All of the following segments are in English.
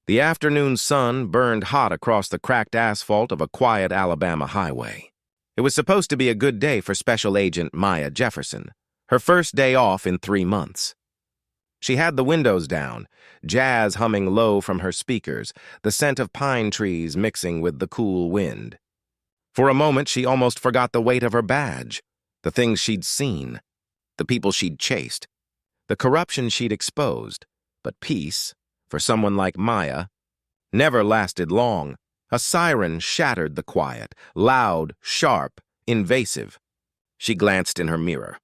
The afternoon sun burned hot across the cracked asphalt of a quiet Alabama highway. It was supposed to be a good day for Special Agent Maya Jefferson, her first day off in 3 months. She had the windows down, jazz humming low from her speakers, the scent of pine trees mixing with the cool wind. For a moment, she almost forgot the weight of her badge, the things she'd seen, the people she'd chased, the corruption she'd exposed. But peace, for someone like Maya, never lasted long. A siren shattered the quiet, loud, sharp, invasive. She glanced in her mirror.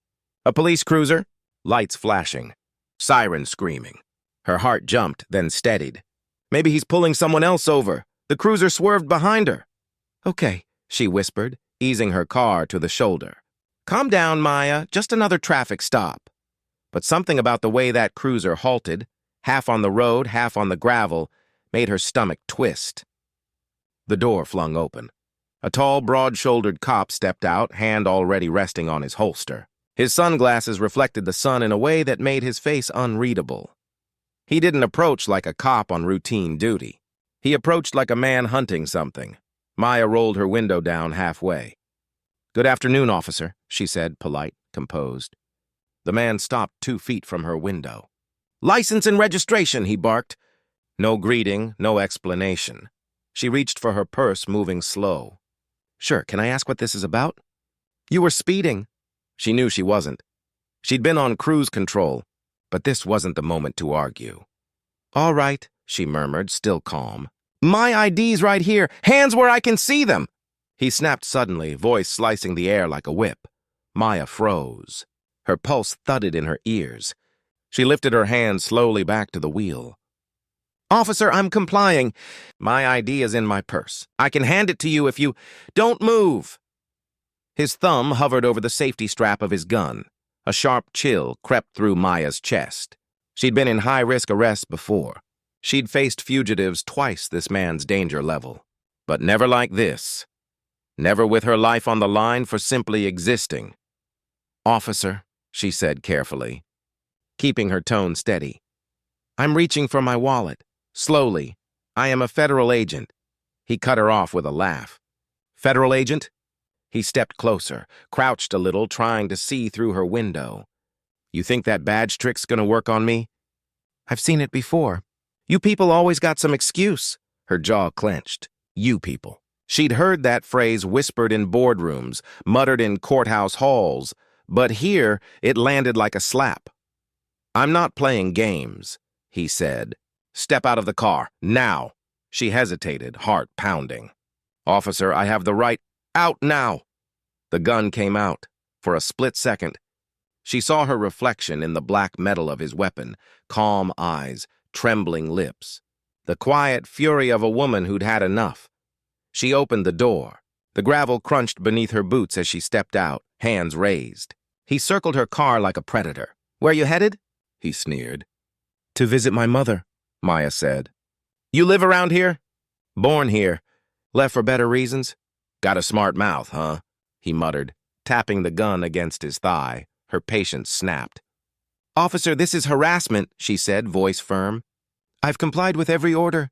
A police cruiser, lights flashing, siren screaming. Her heart jumped, then steadied. Maybe he's pulling someone else over. The cruiser swerved behind her. Okay, she whispered, easing her car to the shoulder. Calm down, Maya, just another traffic stop. But something about the way that cruiser halted, half on the road, half on the gravel, made her stomach twist. The door flung open. A tall, broad-shouldered cop stepped out, hand already resting on his holster. His sunglasses reflected the sun in a way that made his face unreadable. He didn't approach like a cop on routine duty. He approached like a man hunting something. Maya rolled her window down halfway. "Good afternoon, officer," she said, polite, composed. The man stopped 2 feet from her window. "License and registration," he barked. No greeting, no explanation. She reached for her purse, moving slow. "Sure, can I ask what this is about?" "You were speeding." She knew she wasn't. She'd been on cruise control, but this wasn't the moment to argue. "All right," she murmured, still calm. "My ID's right here. Hands where I can see them." He snapped suddenly, voice slicing the air like a whip. Maya froze. Her pulse thudded in her ears. She lifted her hand slowly back to the wheel. "Officer, I'm complying. My ID is in my purse. I can hand it to you if you... Don't move!" His thumb hovered over the safety strap of his gun. A sharp chill crept through Maya's chest. She'd been in high-risk arrests before. She'd faced fugitives twice this man's danger level. But never like this. Never with her life on the line for simply existing. "Officer," she said carefully, keeping her tone steady. "I'm reaching for my wallet. Slowly. I am a federal agent." He cut her off with a laugh. "Federal agent?" He stepped closer, crouched a little, trying to see through her window. "You think that badge trick's gonna work on me?" "I've seen it before. You people always got some excuse." Her jaw clenched. You people. She'd heard that phrase whispered in boardrooms, muttered in courthouse halls, but here it landed like a slap. "I'm not playing games," he said. "Step out of the car, now." She hesitated, heart pounding. "Officer, I have the right..." "Out now!" The gun came out. For a split second, she saw her reflection in the black metal of his weapon, calm eyes, trembling lips. The quiet fury of a woman who'd had enough. She opened the door. The gravel crunched beneath her boots as she stepped out, hands raised. He circled her car like a predator. "Where you headed?" he sneered. "To visit my mother," Maya said. "You live around here?" "Born here. Left for better reasons." "Got a smart mouth, huh?" he muttered, tapping the gun against his thigh. Her patience snapped. "Officer, this is harassment," she said, voice firm. "I've complied with every order."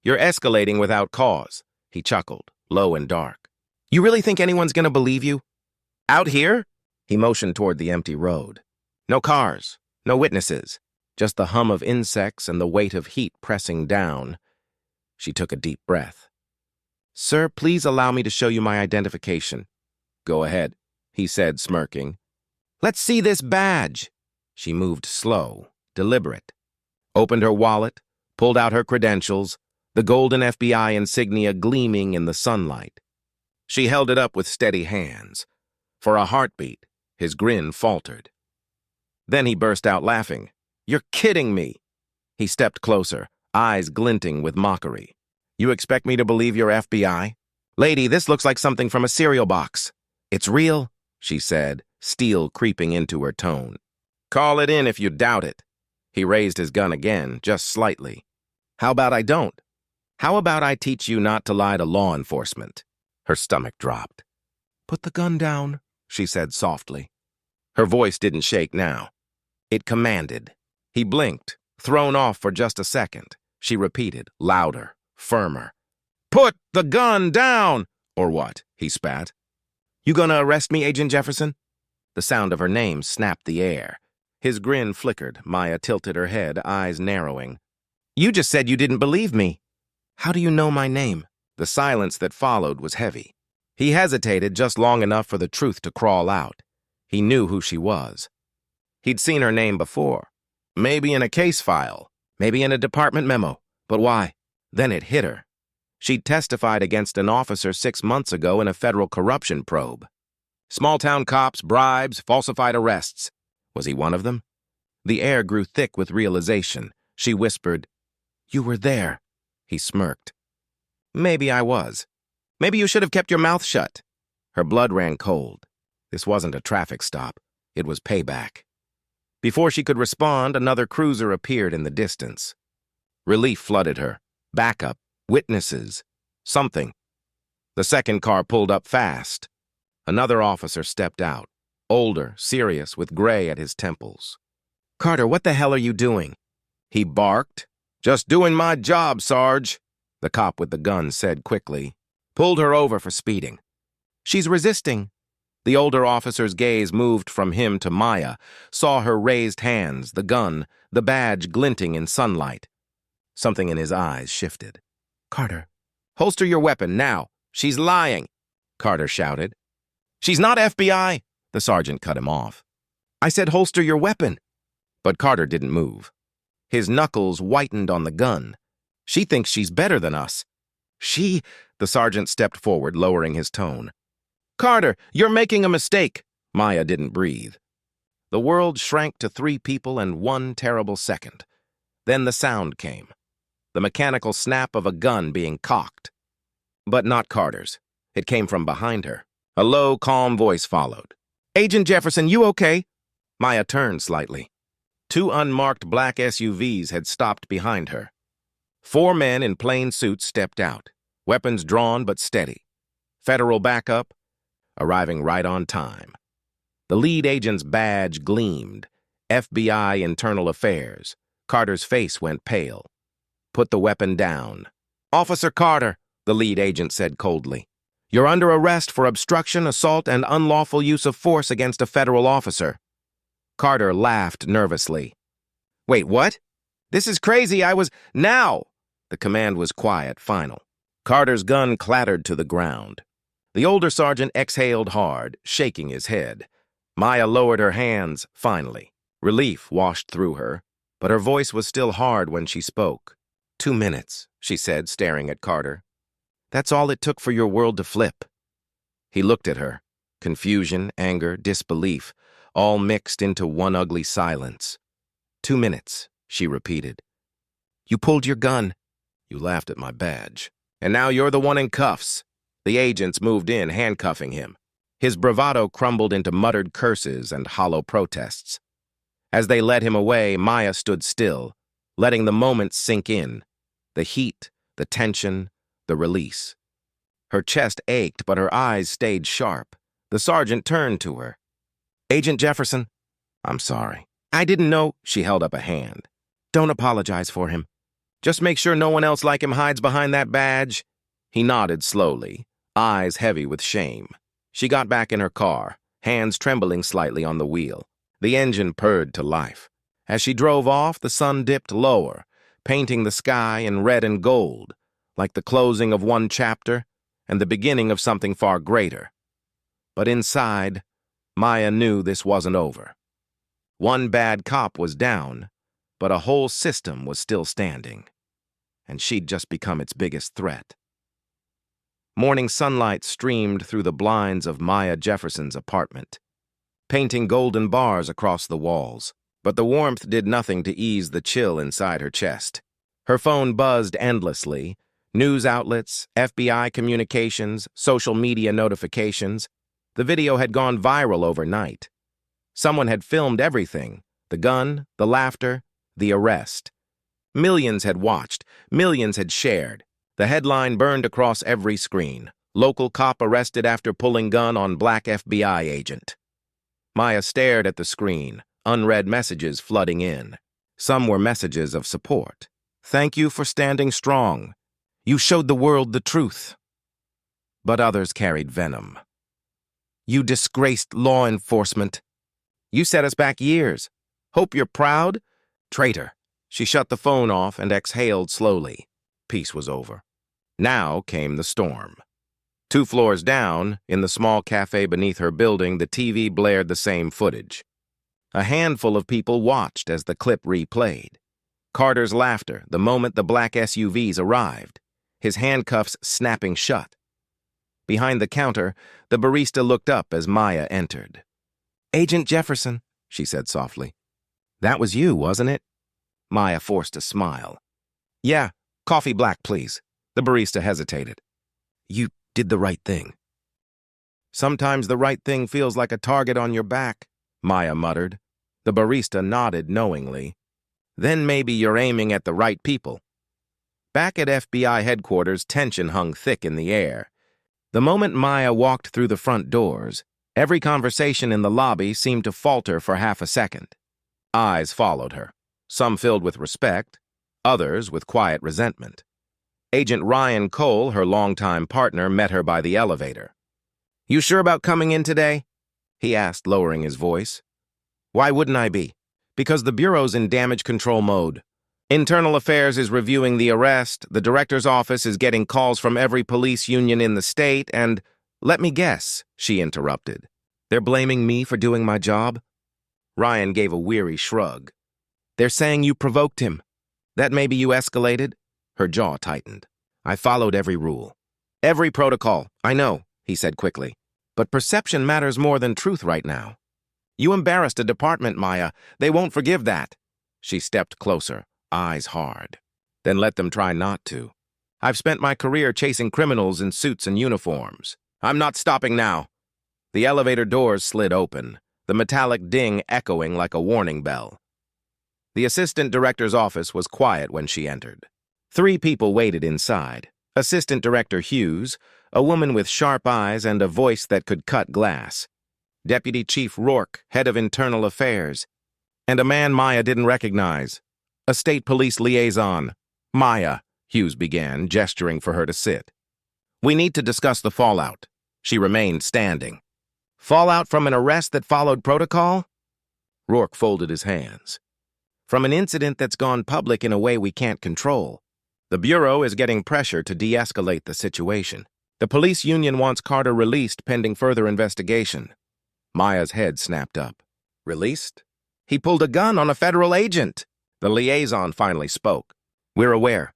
"You're escalating without cause," he chuckled, low and dark. "You really think anyone's gonna believe you?" "Out here?" He motioned toward the empty road. No cars, no witnesses, just the hum of insects and the weight of heat pressing down. She took a deep breath. "Sir, please allow me to show you my identification." "Go ahead," he said, smirking. "Let's see this badge." She moved slow, deliberate. Opened her wallet, pulled out her credentials, the golden FBI insignia gleaming in the sunlight. She held it up with steady hands. For a heartbeat, his grin faltered. Then he burst out laughing. "You're kidding me." He stepped closer, eyes glinting with mockery. "You expect me to believe you're FBI? Lady, this looks like something from a cereal box." "It's real," she said, steel creeping into her tone. "Call it in if you doubt it." He raised his gun again, just slightly. "How about I don't? How about I teach you not to lie to law enforcement?" Her stomach dropped. "Put the gun down," she said softly. Her voice didn't shake now. It commanded. He blinked, thrown off for just a second. She repeated, louder, firmer. Put the gun down! Or what? He spat. You gonna arrest me, Agent Jefferson? The sound of her name snapped the air. His grin flickered. Maya tilted her head, eyes narrowing. You just said you didn't believe me. How do you know my name? The silence that followed was heavy. He hesitated just long enough for the truth to crawl out. He knew who she was. He'd seen her name before. Maybe in a case file. Maybe in a department memo. But why? Then it hit her. She'd testified against an officer 6 months ago in a federal corruption probe. Small-town cops, bribes, falsified arrests. Was he one of them? The air grew thick with realization. She whispered, You were there. He smirked. Maybe I was. Maybe you should have kept your mouth shut. Her blood ran cold. This wasn't a traffic stop. It was payback. Before she could respond, another cruiser appeared in the distance. Relief flooded her. Backup. Witnesses. Something. The second car pulled up fast. Another officer stepped out. Older, serious, with gray at his temples. Carter, what the hell are you doing? He barked. Just doing my job, Sarge, the cop with the gun said quickly. Pulled her over for speeding. She's resisting. The older officer's gaze moved from him to Maya, saw her raised hands, the gun, the badge glinting in sunlight. Something in his eyes shifted. Carter, holster your weapon now. She's lying, Carter shouted. She's not FBI, the sergeant cut him off. I said holster your weapon. But Carter didn't move. His knuckles whitened on the gun. She thinks she's better than us. The sergeant stepped forward, lowering his tone. Carter, you're making a mistake. Maya didn't breathe. The world shrank to 3 people and 1 terrible second. Then the sound came. The mechanical snap of a gun being cocked. But not Carter's. It came from behind her. A low, calm voice followed. Agent Jefferson, you okay? Maya turned slightly. 2 unmarked black SUVs had stopped behind her. 4 men in plain suits stepped out, weapons drawn but steady. Federal backup, arriving right on time. The lead agent's badge gleamed. FBI Internal Affairs. Carter's face went pale. Put the weapon down. Officer Carter, the lead agent said coldly. You're under arrest for obstruction, assault, and unlawful use of force against a federal officer. Carter laughed nervously. Wait, what? This is crazy. Now! The command was quiet, final. Carter's gun clattered to the ground. The older sergeant exhaled hard, shaking his head. Maya lowered her hands, finally. Relief washed through her, but her voice was still hard when she spoke. 2 minutes, she said, staring at Carter. That's all it took for your world to flip. He looked at her. Confusion, anger, disbelief, all mixed into one ugly silence. 2 minutes, she repeated. You pulled your gun. You laughed at my badge. And now you're the one in cuffs. The agents moved in, handcuffing him. His bravado crumbled into muttered curses and hollow protests. As they led him away, Maya stood still, letting the moment sink in. The heat, the tension, the release. Her chest ached, but her eyes stayed sharp. The sergeant turned to her. Agent Jefferson, I'm sorry. I didn't know. She held up a hand. Don't apologize for him. Just make sure no one else like him hides behind that badge. He nodded slowly, eyes heavy with shame. She got back in her car, hands trembling slightly on the wheel. The engine purred to life. As she drove off, the sun dipped lower, painting the sky in red and gold, like the closing of one chapter and the beginning of something far greater. But inside, Maya knew this wasn't over. One bad cop was down, but a whole system was still standing, and she'd just become its biggest threat. Morning sunlight streamed through the blinds of Maya Jefferson's apartment, painting golden bars across the walls, but the warmth did nothing to ease the chill inside her chest. Her phone buzzed endlessly. News outlets, FBI communications, social media notifications. The video had gone viral overnight. Someone had filmed everything, the gun, the laughter, the arrest. Millions had watched, millions had shared. The headline burned across every screen. Local cop arrested after pulling gun on black FBI agent. Maya stared at the screen, unread messages flooding in. Some were messages of support. Thank you for standing strong. You showed the world the truth. But others carried venom. You disgraced law enforcement. You set us back years. Hope you're proud? Traitor. She shut the phone off and exhaled slowly. Peace was over. Now came the storm. 2 floors down, in the small cafe beneath her building, the TV blared the same footage. A handful of people watched as the clip replayed. Carter's laughter the moment the black SUVs arrived, his handcuffs snapping shut. Behind the counter, the barista looked up as Maya entered. "Agent Jefferson," she said softly. "That was you, wasn't it?" Maya forced a smile. "Yeah, coffee black, please." The barista hesitated. "You did the right thing." "Sometimes the right thing feels like a target on your back," Maya muttered. The barista nodded knowingly. "Then maybe you're aiming at the right people." Back at FBI headquarters, tension hung thick in the air. The moment Maya walked through the front doors, every conversation in the lobby seemed to falter for half a second. Eyes followed her, some filled with respect, others with quiet resentment. Agent Ryan Cole, her longtime partner, met her by the elevator. "You sure about coming in today?" he asked, lowering his voice. "Why wouldn't I be?" "Because the Bureau's in damage control mode. Internal Affairs is reviewing the arrest, the director's office is getting calls from every police union in the state, and—" "Let me guess," she interrupted. "They're blaming me for doing my job?" Ryan gave a weary shrug. "They're saying you provoked him. That maybe you escalated?" Her jaw tightened. "I followed every rule. Every protocol, I know," he said quickly. "But perception matters more than truth right now. You embarrassed a department, Maya. They won't forgive that." She stepped closer, eyes hard. "Then let them try not to. I've spent my career chasing criminals in suits and uniforms. I'm not stopping now." The elevator doors slid open, the metallic ding echoing like a warning bell. The assistant director's office was quiet when she entered. 3 people waited inside. Assistant Director Hughes, a woman with sharp eyes and a voice that could cut glass. Deputy Chief Rourke, head of Internal Affairs. And a man Maya didn't recognize. A state police liaison. "Maya," Hughes began, gesturing for her to sit. "We need to discuss the fallout." She remained standing. "Fallout from an arrest that followed protocol?" Rourke folded his hands. "From an incident that's gone public in a way we can't control. The Bureau is getting pressure to de-escalate the situation. The police union wants Carter released pending further investigation." Maya's head snapped up. "Released? He pulled a gun on a federal agent." The liaison finally spoke. "We're aware.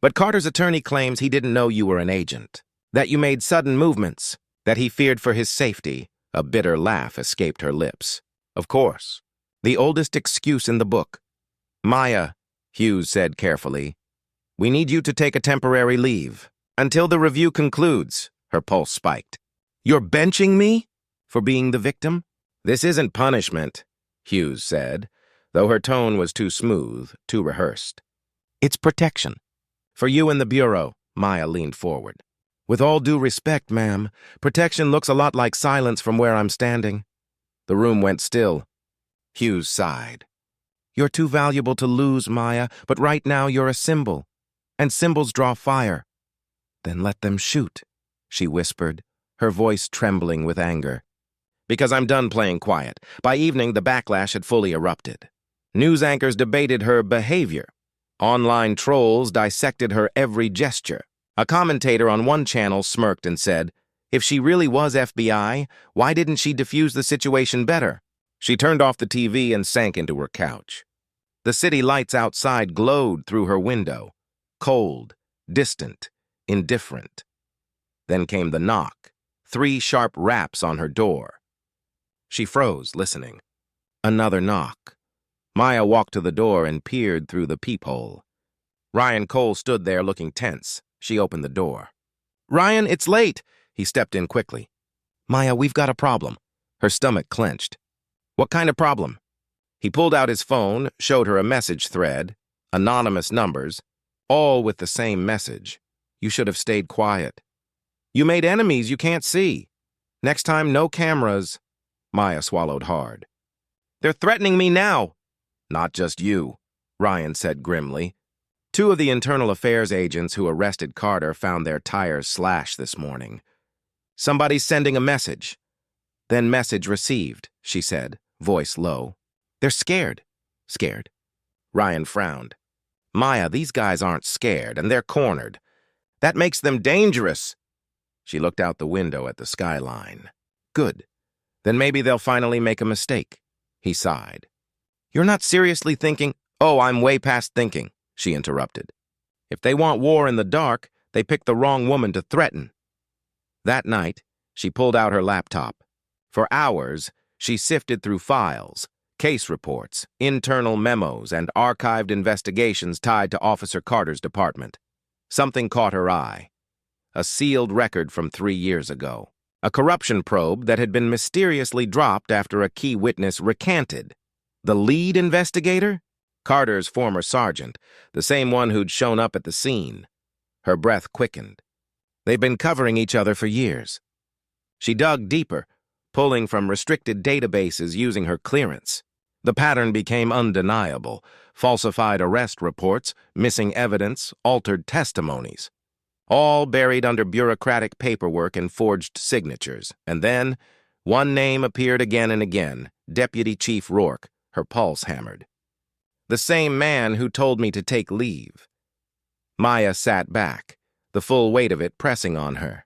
But Carter's attorney claims he didn't know you were an agent, that you made sudden movements, that he feared for his safety." A bitter laugh escaped her lips. "Of course. The oldest excuse in the book." "Maya," Hughes said carefully, "we need you to take a temporary leave. Until the review concludes." Her pulse spiked. "You're benching me? For being the victim?" "This isn't punishment," Hughes said, though her tone was too smooth, too rehearsed. "It's protection. For you and the Bureau." Maya leaned forward. "With all due respect, ma'am, protection looks a lot like silence from where I'm standing." The room went still. Hughes sighed. "You're too valuable to lose, Maya, but right now you're a symbol. And symbols draw fire." "Then let them shoot," she whispered, her voice trembling with anger. "Because I'm done playing quiet." By evening, the backlash had fully erupted. News anchors debated her behavior. Online trolls dissected her every gesture. A commentator on one channel smirked and said, "If she really was FBI, why didn't she defuse the situation better?" She turned off the TV and sank into her couch. The city lights outside glowed through her window, cold, distant, indifferent. Then came the knock, 3 sharp raps on her door. She froze, listening. Another knock. Maya walked to the door and peered through the peephole. Ryan Cole stood there looking tense. She opened the door. "Ryan, it's late!" He stepped in quickly. "Maya, we've got a problem." Her stomach clenched. "What kind of problem?" He pulled out his phone, showed her a message thread, anonymous numbers, all with the same message. "You should have stayed quiet. You made enemies you can't see. Next time, no cameras." Maya swallowed hard. "They're threatening me now." "Not just you," Ryan said grimly. Two of the internal affairs agents who arrested Carter found their tires slashed this morning. Somebody's sending a message. Then message received, she said, voice low. They're scared. Scared. Ryan frowned. Maya, these guys aren't scared, and they're cornered. That makes them dangerous. She looked out the window at the skyline. Good. Then maybe they'll finally make a mistake. He sighed. You're not seriously thinking? Oh, I'm way past thinking, she interrupted. If they want war in the dark, they pick the wrong woman to threaten. That night, she pulled out her laptop. For hours, she sifted through files, case reports, internal memos, and archived investigations tied to Officer Carter's department. Something caught her eye. A sealed record from 3 years ago. A corruption probe that had been mysteriously dropped after a key witness recanted. The lead investigator? Carter's former sergeant, the same one who'd shown up at the scene. Her breath quickened. They've been covering each other for years. She dug deeper, pulling from restricted databases using her clearance. The pattern became undeniable. Falsified arrest reports, missing evidence, altered testimonies. All buried under bureaucratic paperwork and forged signatures. And then, one name appeared again and again, Deputy Chief Rourke, her pulse hammered. The same man who told me to take leave. Maya sat back, the full weight of it pressing on her.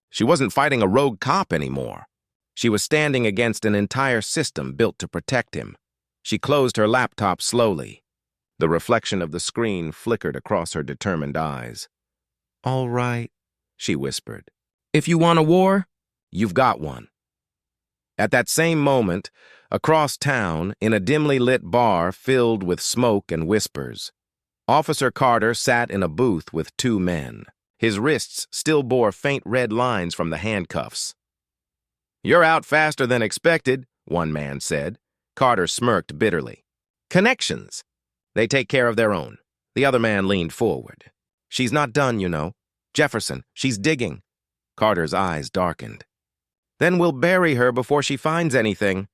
She wasn't fighting a rogue cop anymore. She was standing against an entire system built to protect him. She closed her laptop slowly. The reflection of the screen flickered across her determined eyes. All right, she whispered. If you want a war, you've got one. At that same moment, across town, in a dimly lit bar filled with smoke and whispers, Officer Carter sat in a booth with 2 men. His wrists still bore faint red lines from the handcuffs. You're out faster than expected, one man said. Carter smirked bitterly. Connections. They take care of their own. The other man leaned forward. She's not done, you know. Jefferson, she's digging. Carter's eyes darkened. Then we'll bury her before she finds anything.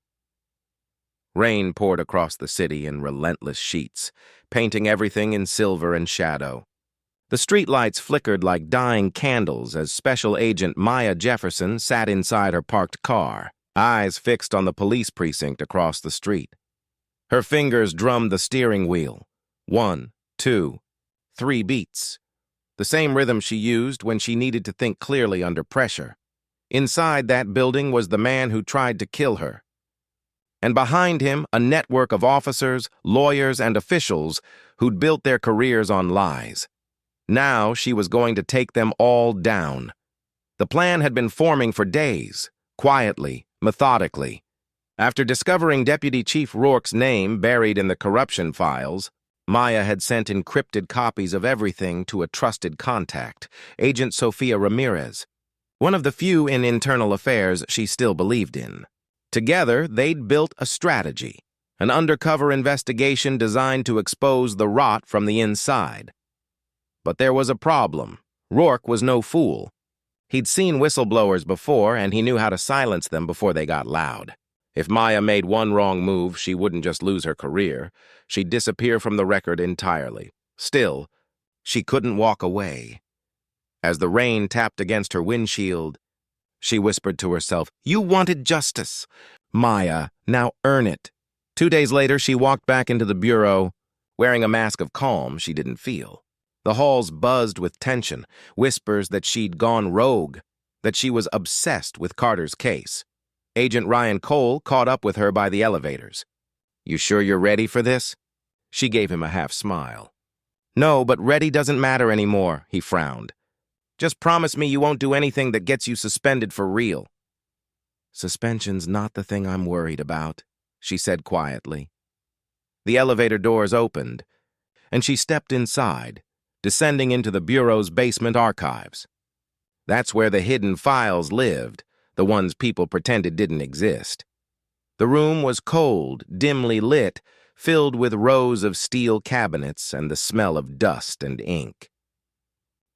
Rain poured across the city in relentless sheets, painting everything in silver and shadow. The streetlights flickered like dying candles as Special Agent Maya Jefferson sat inside her parked car, eyes fixed on the police precinct across the street. Her fingers drummed the steering wheel. 1, 2, 3 beats. The same rhythm she used when she needed to think clearly under pressure. Inside that building was the man who tried to kill her. And behind him, a network of officers, lawyers, and officials who'd built their careers on lies. Now she was going to take them all down. The plan had been forming for days, quietly, methodically. After discovering Deputy Chief Rourke's name buried in the corruption files, Maya had sent encrypted copies of everything to a trusted contact, Agent Sofia Ramirez, one of the few in internal affairs she still believed in. Together, they'd built a strategy, an undercover investigation designed to expose the rot from the inside. But there was a problem. Rourke was no fool. He'd seen whistleblowers before, and he knew how to silence them before they got loud. If Maya made one wrong move, she wouldn't just lose her career. She'd disappear from the record entirely. Still, she couldn't walk away. As the rain tapped against her windshield, she whispered to herself, "You wanted justice. Maya, now earn it." 2 days later, she walked back into the bureau, wearing a mask of calm she didn't feel. The halls buzzed with tension, whispers that she'd gone rogue, that she was obsessed with Carter's case. Agent Ryan Cole caught up with her by the elevators. "You sure you're ready for this?" She gave him a half smile. "No, but ready doesn't matter anymore," he frowned. "Just promise me you won't do anything that gets you suspended for real." "Suspension's not the thing I'm worried about," she said quietly. The elevator doors opened, and she stepped inside, descending into the Bureau's basement archives. That's where the hidden files lived, the ones people pretended didn't exist. The room was cold, dimly lit, filled with rows of steel cabinets and the smell of dust and ink.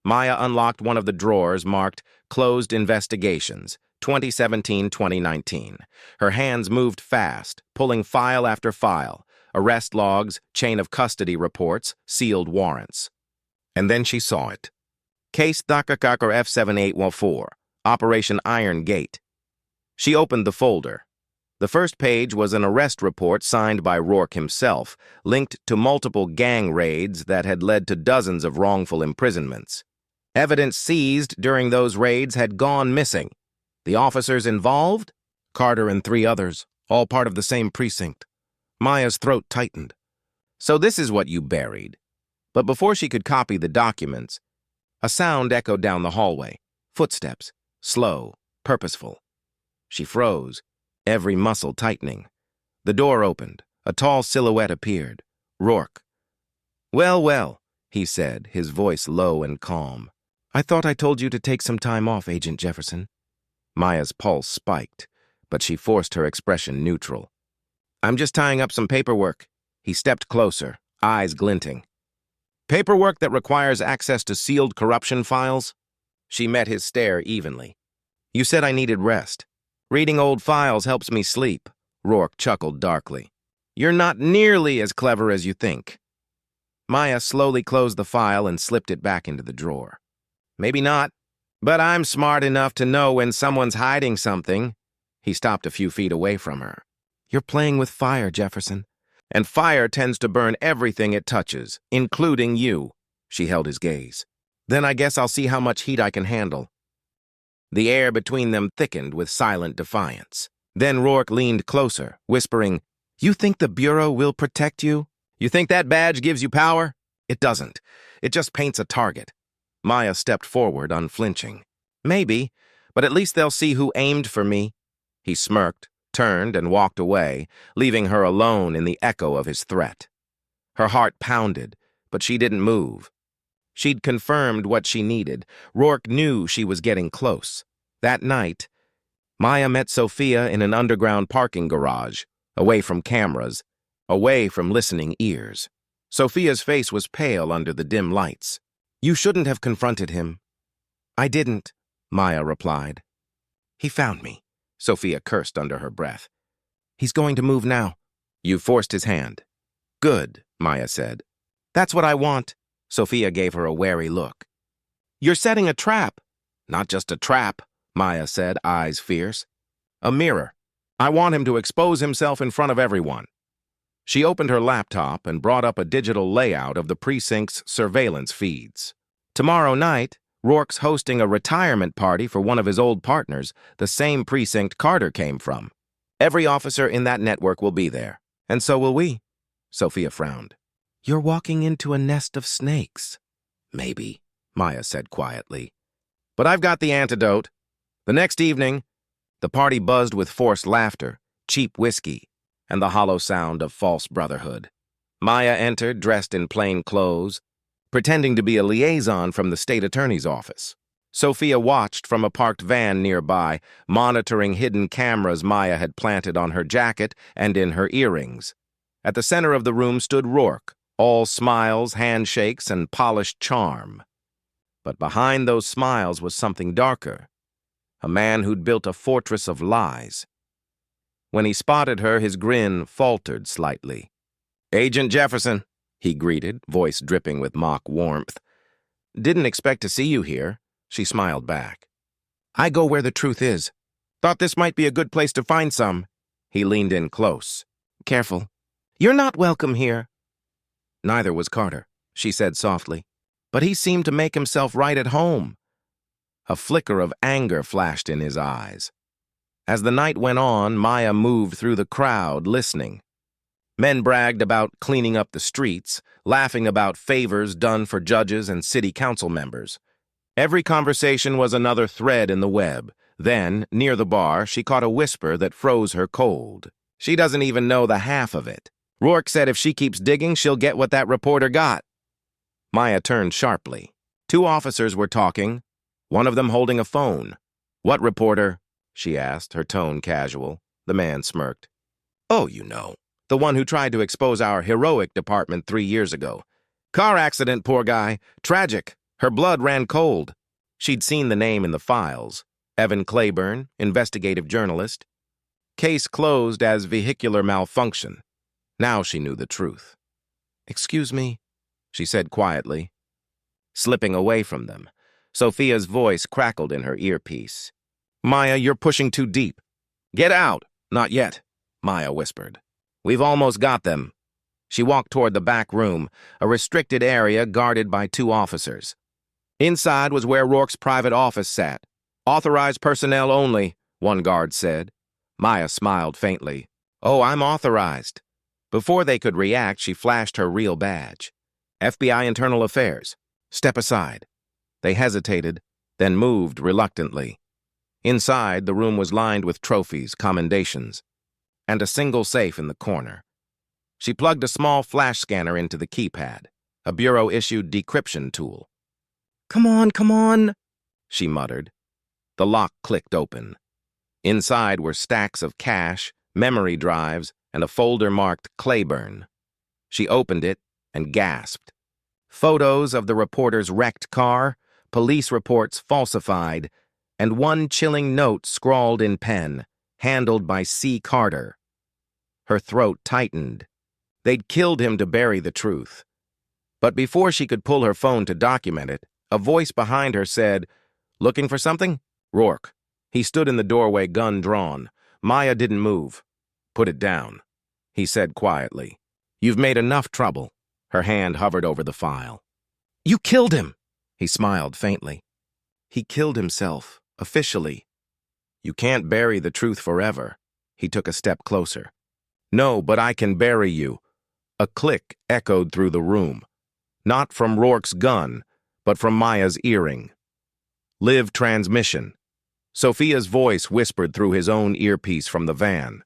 Maya unlocked one of the drawers marked Closed Investigations, 2017-2019. Her hands moved fast, pulling file after file, arrest logs, chain of custody reports, sealed warrants. And then she saw it. Case Thakakakar F7814, Operation Iron Gate. She opened the folder. The first page was an arrest report signed by Rourke himself, linked to multiple gang raids that had led to dozens of wrongful imprisonments. Evidence seized during those raids had gone missing. The officers involved? Carter and 3 others, all part of the same precinct. Maya's throat tightened. So this is what you buried. But before she could copy the documents, a sound echoed down the hallway. Footsteps, slow, purposeful. She froze, every muscle tightening. The door opened. A tall silhouette appeared. Rourke. "Well, well," he said, his voice low and calm. "I thought I told you to take some time off, Agent Jefferson." Maya's pulse spiked, but she forced her expression neutral. "I'm just tying up some paperwork." He stepped closer, eyes glinting. "Paperwork that requires access to sealed corruption files?" She met his stare evenly. "You said I needed rest. Reading old files helps me sleep." Rourke chuckled darkly. "You're not nearly as clever as you think." Maya slowly closed the file and slipped it back into the drawer. "Maybe not, but I'm smart enough to know when someone's hiding something." He stopped a few feet away from her. "You're playing with fire, Jefferson. And fire tends to burn everything it touches, including you." She held his gaze. "Then I guess I'll see how much heat I can handle." The air between them thickened with silent defiance. Then Rourke leaned closer, whispering, "You think the Bureau will protect you? You think that badge gives you power? It doesn't. It just paints a target." Maya stepped forward, unflinching. "Maybe, but at least they'll see who aimed for me." He smirked, turned, and walked away, leaving her alone in the echo of his threat. Her heart pounded, but she didn't move. She'd confirmed what she needed. Rourke knew she was getting close. That night, Maya met Sophia in an underground parking garage, away from cameras, away from listening ears. Sophia's face was pale under the dim lights. "You shouldn't have confronted him." "I didn't," Maya replied. "He found me," Sophia cursed under her breath. "He's going to move now." You forced his hand. "Good," Maya said. "That's what I want." Sophia gave her a wary look. "You're setting a trap." "Not just a trap," Maya said, eyes fierce. "A mirror. I want him to expose himself in front of everyone." She opened her laptop and brought up a digital layout of the precinct's surveillance feeds. Tomorrow night, Rourke's hosting a retirement party for one of his old partners, the same precinct Carter came from. Every officer in that network will be there, and so will we. Sophia frowned. "You're walking into a nest of snakes." "Maybe," Maya said quietly. "But I've got the antidote." The next evening, the party buzzed with forced laughter, cheap whiskey, and the hollow sound of false brotherhood. Maya entered dressed in plain clothes, pretending to be a liaison from the state attorney's office. Sophia watched from a parked van nearby, monitoring hidden cameras Maya had planted on her jacket and in her earrings. At the center of the room stood Rourke, all smiles, handshakes, and polished charm. But behind those smiles was something darker, a man who'd built a fortress of lies. When he spotted her, his grin faltered slightly. "Agent Jefferson," he greeted, voice dripping with mock warmth. "Didn't expect to see you here." She smiled back. "I go where the truth is. Thought this might be a good place to find some." He leaned in close. "Careful. You're not welcome here." Neither was Carter, she said softly. But he seemed to make himself right at home. A flicker of anger flashed in his eyes. As the night went on, Maya moved through the crowd, listening. Men bragged about cleaning up the streets, laughing about favors done for judges and city council members. Every conversation was another thread in the web. Then, near the bar, she caught a whisper that froze her cold. "She doesn't even know the half of it. Rourke said if she keeps digging, she'll get what that reporter got." Maya turned sharply. 2 officers were talking, one of them holding a phone. "What reporter?" she asked, her tone casual. The man smirked. "Oh, you know. The one who tried to expose our heroic department 3 years ago. Car accident, poor guy. Tragic. Her blood ran cold." She'd seen the name in the files. Evan Claiborne, investigative journalist. Case closed as vehicular malfunction. Now she knew the truth. "Excuse me," she said quietly. Slipping away from them, Sophia's voice crackled in her earpiece. "Maya, you're pushing too deep." "Get out!" "Not yet," Maya whispered. "We've almost got them." She walked toward the back room, a restricted area guarded by 2 officers. Inside was where Rourke's private office sat. "Authorized personnel only," one guard said. Maya smiled faintly. "Oh, I'm authorized." Before they could react, she flashed her real badge. "FBI Internal Affairs. Step aside." They hesitated, then moved reluctantly. Inside, the room was lined with trophies, commendations, and a single safe in the corner. She plugged a small flash scanner into the keypad, a bureau-issued decryption tool. Come on," she muttered. The lock clicked open. Inside were stacks of cash, memory drives, and a folder marked Claiborne. She opened it and gasped. Photos of the reporter's wrecked car, police reports falsified, and one chilling note scrawled in pen, handled by C. Carter. Her throat tightened. They'd killed him to bury the truth. But before she could pull her phone to document it, a voice behind her said, "Looking for something?" "Rourke." He stood in the doorway, gun drawn. Maya didn't move. "Put it down," he said quietly. "You've made enough trouble." Her hand hovered over the file. "You killed him!" He smiled faintly. "He killed himself, officially." "You can't bury the truth forever." He took a step closer. "No, but I can bury you." A click echoed through the room. Not from Rourke's gun, but from Maya's earring. "Live transmission." Sophia's voice whispered through his own earpiece from the van.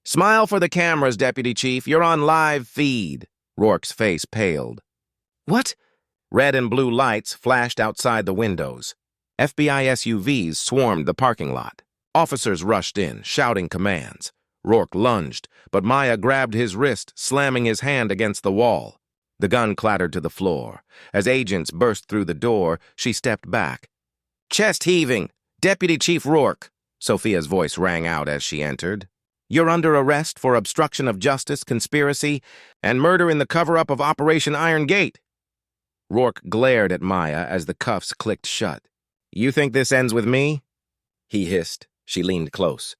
"Smile for the cameras, Deputy Chief. You're on live feed." Rourke's face paled. "What?" Red and blue lights flashed outside the windows. FBI SUVs swarmed the parking lot. Officers rushed in, shouting commands. Rourke lunged, but Maya grabbed his wrist, slamming his hand against the wall. The gun clattered to the floor. As agents burst through the door, she stepped back. "Chest heaving! Deputy Chief Rourke!" Sophia's voice rang out as she entered. "You're under arrest for obstruction of justice, conspiracy, and murder in the cover-up of Operation Iron Gate." Rourke glared at Maya as the cuffs clicked shut. "You think this ends with me?" he hissed. She leaned close.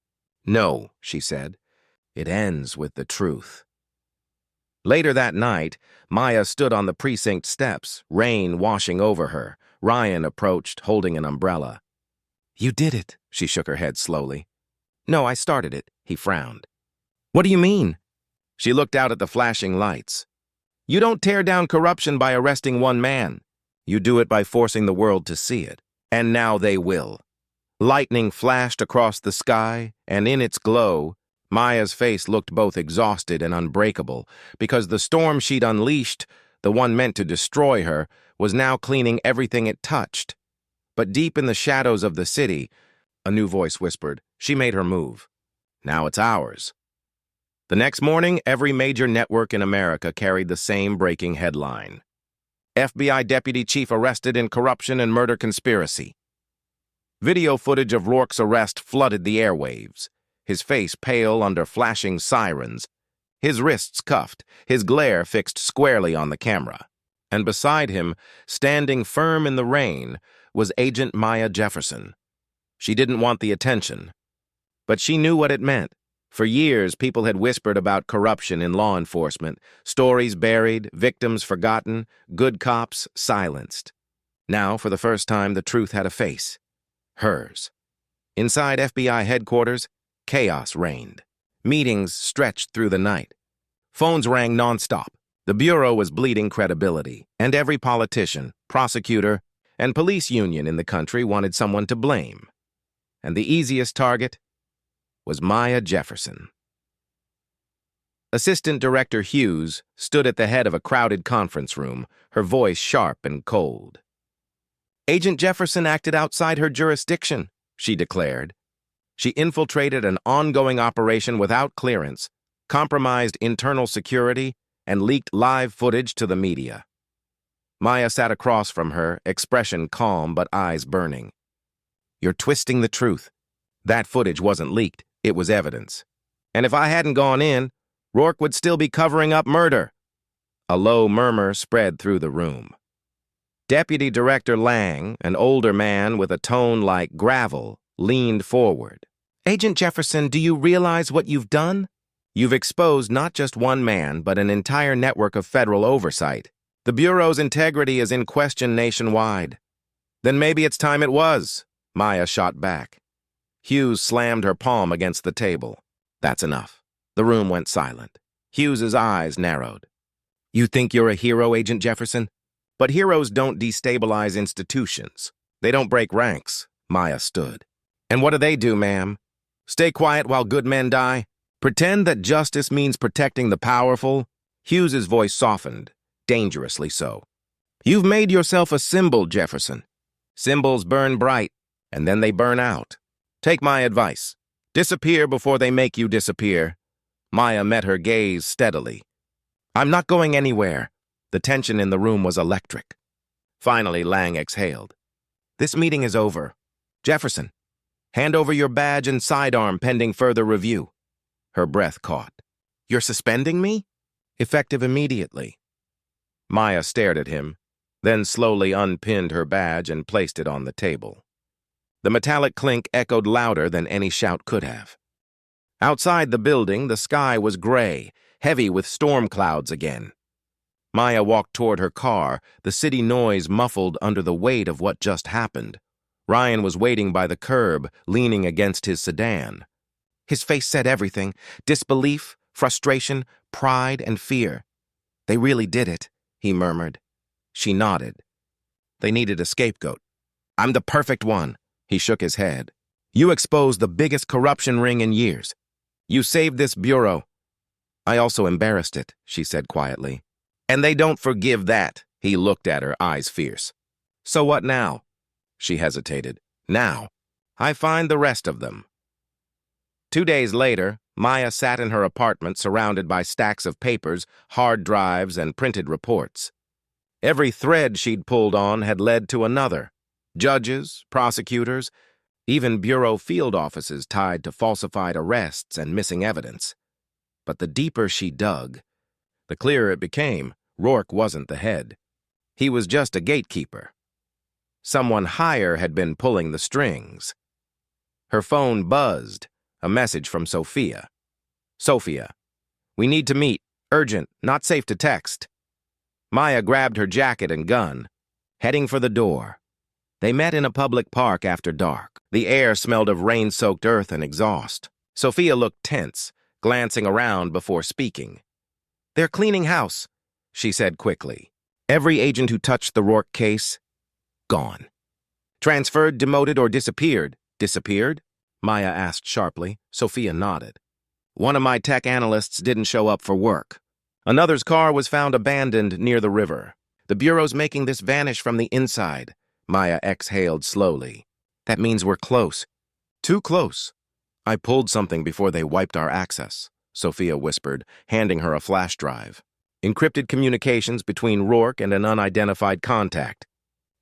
"No," she said. "It ends with the truth." Later that night, Maya stood on the precinct steps, rain washing over her. Ryan approached, holding an umbrella. "You did it," she shook her head slowly. "No, I started it," he frowned. "What do you mean?" She looked out at the flashing lights. "You don't tear down corruption by arresting one man. You do it by forcing the world to see it. And now they will." Lightning flashed across the sky, and in its glow, Maya's face looked both exhausted and unbreakable, because the storm she'd unleashed, the one meant to destroy her, was now cleaning everything it touched. But deep in the shadows of the city, a new voice whispered, she made her move. Now it's ours. The next morning, every major network in America carried the same breaking headline. FBI Deputy Chief arrested in corruption and murder conspiracy. Video footage of Rourke's arrest flooded the airwaves, his face pale under flashing sirens, his wrists cuffed, his glare fixed squarely on the camera. And beside him, standing firm in the rain, was Agent Maya Jefferson. She didn't want the attention, but she knew what it meant. For years, people had whispered about corruption in law enforcement, stories buried, victims forgotten, good cops silenced. Now, for the first time, the truth had a face. Hers. Inside FBI headquarters, chaos reigned. Meetings stretched through the night. Phones rang nonstop. The Bureau was bleeding credibility, and every politician, prosecutor, and police union in the country wanted someone to blame. And the easiest target was Maya Jefferson. Assistant Director Hughes stood at the head of a crowded conference room, her voice sharp and cold. Agent Jefferson acted outside her jurisdiction, she declared. She infiltrated an ongoing operation without clearance, compromised internal security, and leaked live footage to the media. Maya sat across from her, expression calm but eyes burning. You're twisting the truth. That footage wasn't leaked. It was evidence. And if I hadn't gone in, Rourke would still be covering up murder. A low murmur spread through the room. Deputy Director Lang, an older man with a tone like gravel, leaned forward. Agent Jefferson, do you realize what you've done? You've exposed not just one man, but an entire network of federal oversight. The Bureau's integrity is in question nationwide. Then maybe it's time it was, Maya shot back. Hughes slammed her palm against the table. That's enough. The room went silent. Hughes's eyes narrowed. You think you're a hero, Agent Jefferson? But heroes don't destabilize institutions. They don't break ranks. Maya stood. And what do they do, ma'am? Stay quiet while good men die? Pretend that justice means protecting the powerful? Hughes's voice softened, dangerously so. You've made yourself a symbol, Jefferson. Symbols burn bright, and then they burn out. Take my advice. Disappear before they make you disappear. Maya met her gaze steadily. I'm not going anywhere. The tension in the room was electric. Finally, Lang exhaled. This meeting is over. Jefferson, hand over your badge and sidearm pending further review. Her breath caught. You're suspending me? Effective immediately. Maya stared at him, then slowly unpinned her badge and placed it on the table. The metallic clink echoed louder than any shout could have. Outside the building, the sky was gray, heavy with storm clouds again. Maya walked toward her car, the city noise muffled under the weight of what just happened. Ryan was waiting by the curb, leaning against his sedan. His face said everything: disbelief, frustration, pride, and fear. They really did it, he murmured. She nodded. They needed a scapegoat. I'm the perfect one, he shook his head. You exposed the biggest corruption ring in years. You saved this bureau. I also embarrassed it, she said quietly. And they don't forgive that, he looked at her, eyes fierce. So what now? She hesitated. Now, I find the rest of them. 2 days later, Maya sat in her apartment surrounded by stacks of papers, hard drives, and printed reports. Every thread she'd pulled on had led to another. Judges, prosecutors, even bureau field offices tied to falsified arrests and missing evidence. But the deeper she dug, the clearer it became Rourke wasn't the head. He was just a gatekeeper. Someone higher had been pulling the strings. Her phone buzzed, a message from Sophia. Sophia, we need to meet. Urgent, not safe to text. Maya grabbed her jacket and gun, heading for the door. They met in a public park after dark. The air smelled of rain-soaked earth and exhaust. Sophia looked tense, glancing around before speaking. They're cleaning house, she said quickly. Every agent who touched the Rourke case, gone. Transferred, demoted, or disappeared. Disappeared? Maya asked sharply. Sophia nodded. One of my tech analysts didn't show up for work. Another's car was found abandoned near the river. The Bureau's making this vanish from the inside. Maya exhaled slowly. That means we're close. Too close. I pulled something before they wiped our access, Sophia whispered, handing her a flash drive. Encrypted communications between Rourke and an unidentified contact.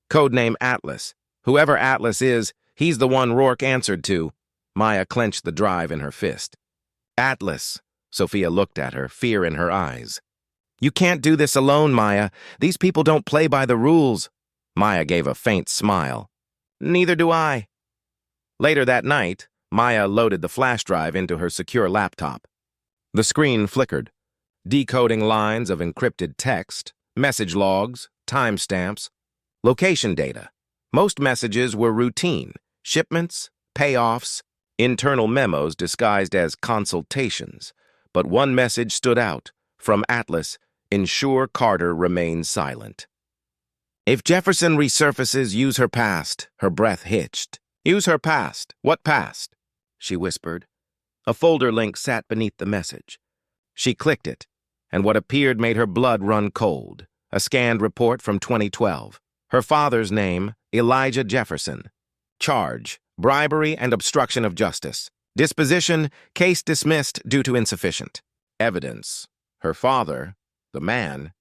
Codename Atlas. Whoever Atlas is, he's the one Rourke answered to. Maya clenched the drive in her fist. Atlas. Sophia looked at her, fear in her eyes. You can't do this alone, Maya. These people don't play by the rules. Maya gave a faint smile. Neither do I. Later that night, Maya loaded the flash drive into her secure laptop. The screen flickered, decoding lines of encrypted text, message logs, timestamps, location data. Most messages were routine: shipments, payoffs, internal memos disguised as consultations. But one message stood out. From Atlas, ensure Carter remains silent. If Jefferson resurfaces, use her past. Her breath hitched. Use her past. What past? She whispered. A folder link sat beneath the message. She clicked it, and what appeared made her blood run cold. A scanned report from 2012. Her father's name, Elijah Jefferson. Charge, bribery and obstruction of justice. Disposition, case dismissed due to insufficient. Evidence, her father, the man,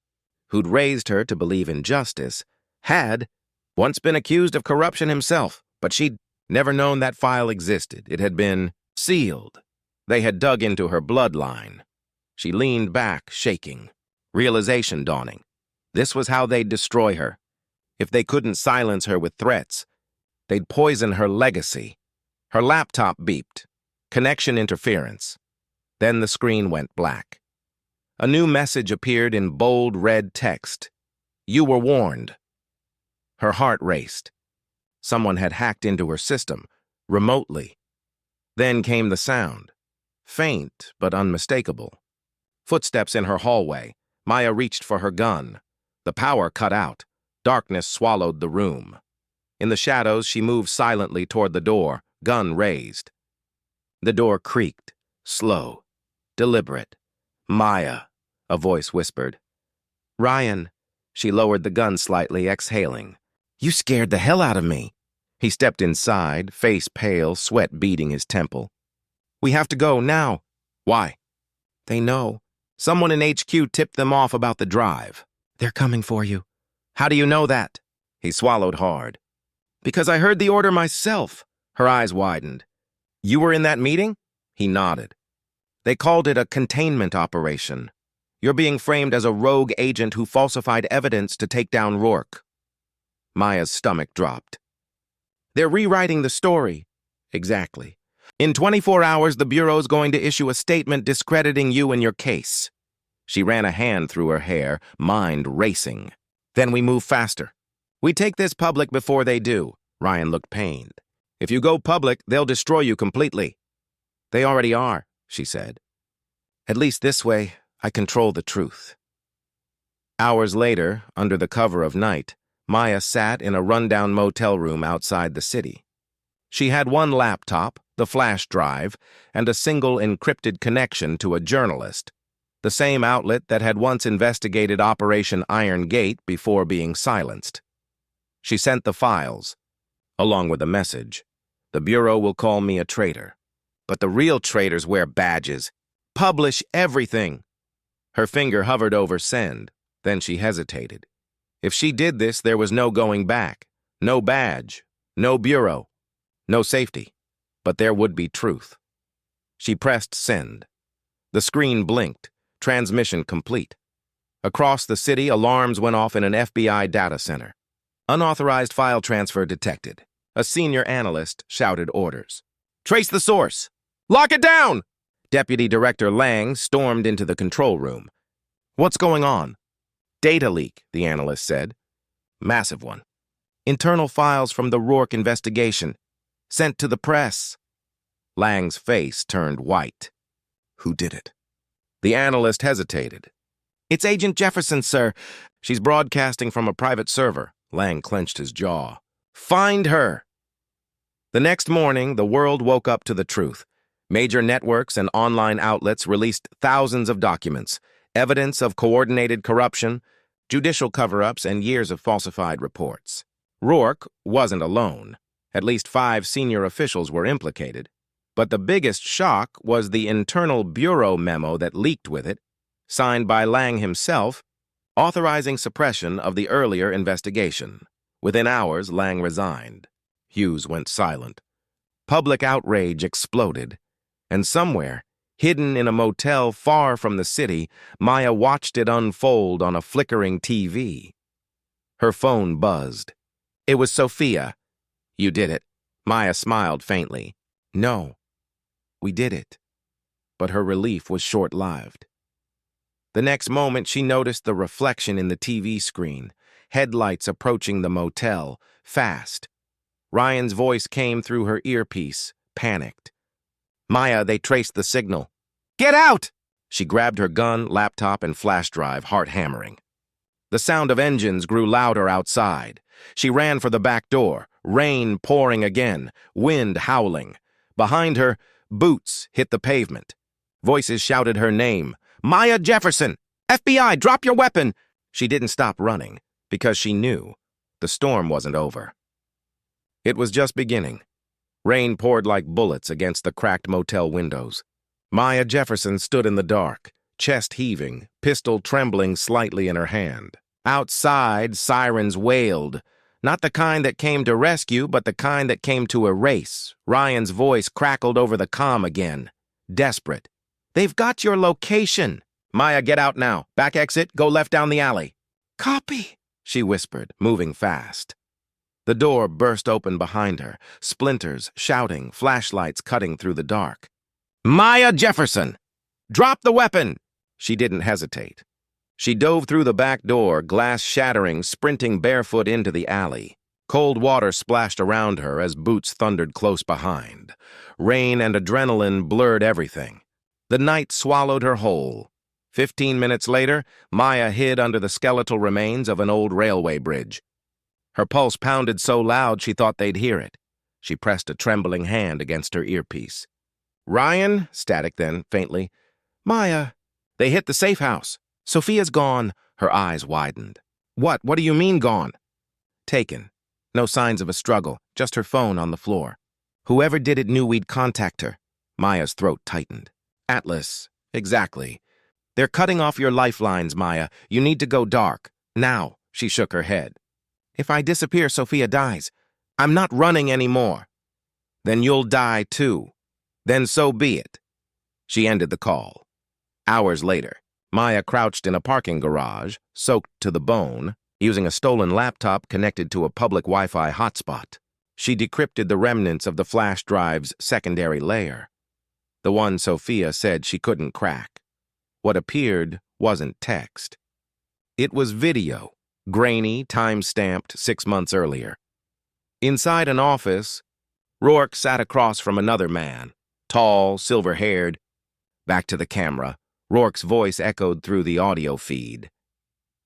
who'd raised her to believe in justice, had once been accused of corruption himself, but she'd never known that file existed. It had been sealed. They had dug into her bloodline. She leaned back, shaking, realization dawning. This was how they'd destroy her. If they couldn't silence her with threats, they'd poison her legacy. Her laptop beeped. Connection interference. Then the screen went black. A new message appeared in bold red text. You were warned. Her heart raced. Someone had hacked into her system, remotely. Then came the sound. Faint, but unmistakable. Footsteps in her hallway. Maya reached for her gun. The power cut out. Darkness swallowed the room. In the shadows, she moved silently toward the door, gun raised. The door creaked, slow, deliberate. Maya, a voice whispered. Ryan. She lowered the gun slightly, exhaling. You scared the hell out of me. He stepped inside, face pale, sweat beading his temple. We have to go, now. Why? They know. Someone in HQ tipped them off about the drive. They're coming for you. How do you know that? He swallowed hard. Because I heard the order myself. Her eyes widened. You were in that meeting? He nodded. They called it a containment operation. You're being framed as a rogue agent who falsified evidence to take down Rourke. Maya's stomach dropped. They're rewriting the story. Exactly. In 24 hours, the Bureau's going to issue a statement discrediting you and your case. She ran a hand through her hair, mind racing. Then we move faster. We take this public before they do. Ryan looked pained. If you go public, they'll destroy you completely. They already are, she said. At least this way, I control the truth. Hours later, under the cover of night, Maya sat in a rundown motel room outside the city. She had one laptop, the flash drive, and a single encrypted connection to a journalist, the same outlet that had once investigated Operation Iron Gate before being silenced. She sent the files, along with a message. The Bureau will call me a traitor. But the real traitors wear badges. Publish everything. Her finger hovered over send. Then she hesitated. If she did this, there was no going back. No badge. No Bureau. No safety. But there would be truth. She pressed send. The screen blinked. Transmission complete. Across the city, alarms went off in an FBI data center. Unauthorized file transfer detected. A senior analyst shouted orders. Trace the source. Lock it down! Deputy Director Lang stormed into the control room. What's going on? Data leak, the analyst said. Massive one. Internal files from the Rourke investigation. Sent to the press. Lang's face turned white. Who did it? The analyst hesitated. It's Agent Jefferson, sir. She's broadcasting from a private server. Lang clenched his jaw. Find her! The next morning, the world woke up to the truth. Major networks and online outlets released thousands of documents, evidence of coordinated corruption, judicial cover-ups, and years of falsified reports. Rourke wasn't alone. At least 5 senior officials were implicated. But the biggest shock was the internal Bureau memo that leaked with it, signed by Lang himself, authorizing suppression of the earlier investigation. Within hours, Lang resigned. Hughes went silent. Public outrage exploded. And somewhere, hidden in a motel far from the city, Maya watched it unfold on a flickering TV. Her phone buzzed. It was Sophia. You did it. Maya smiled faintly. No, we did it. But her relief was short-lived. The next moment, she noticed the reflection in the TV screen, headlights approaching the motel, fast. Ryan's voice came through her earpiece, panicked. Maya, they traced the signal. Get out! She grabbed her gun, laptop, and flash drive, heart hammering. The sound of engines grew louder outside. She ran for the back door, rain pouring again, wind howling. Behind her, boots hit the pavement. Voices shouted her name. Maya Jefferson! FBI, drop your weapon! She didn't stop running, because she knew the storm wasn't over. It was just beginning. Rain poured like bullets against the cracked motel windows. Maya Jefferson stood in the dark, chest heaving, pistol trembling slightly in her hand. Outside, sirens wailed. Not the kind that came to rescue, but the kind that came to erase. Ryan's voice crackled over the comm again. Desperate. They've got your location. Maya, get out now. Back exit, go left down the alley. Copy, she whispered, moving fast. The door burst open behind her, splinters, shouting, flashlights cutting through the dark. Maya Jefferson! Drop the weapon! She didn't hesitate. She dove through the back door, glass shattering, sprinting barefoot into the alley. Cold water splashed around her as boots thundered close behind. Rain and adrenaline blurred everything. The night swallowed her whole. 15 minutes later, Maya hid under the skeletal remains of an old railway bridge. Her pulse pounded so loud she thought they'd hear it. She pressed a trembling hand against her earpiece. Ryan? Static then, faintly. Maya. They hit the safe house. Sophia's gone. Her eyes widened. What? What do you mean gone? Taken. No signs of a struggle, just her phone on the floor. Whoever did it knew we'd contact her. Maya's throat tightened. Atlas. Exactly. They're cutting off your lifelines, Maya. You need to go dark. Now. She shook her head. If I disappear, Sophia dies. I'm not running anymore. Then you'll die, too. Then so be it. She ended the call. Hours later, Maya crouched in a parking garage, soaked to the bone, using a stolen laptop connected to a public Wi-Fi hotspot. She decrypted the remnants of the flash drive's secondary layer. The one Sophia said she couldn't crack. What appeared wasn't text. It was video, grainy, time-stamped 6 months earlier. Inside an office, Rourke sat across from another man, tall, silver-haired. Back to the camera, Rourke's voice echoed through the audio feed.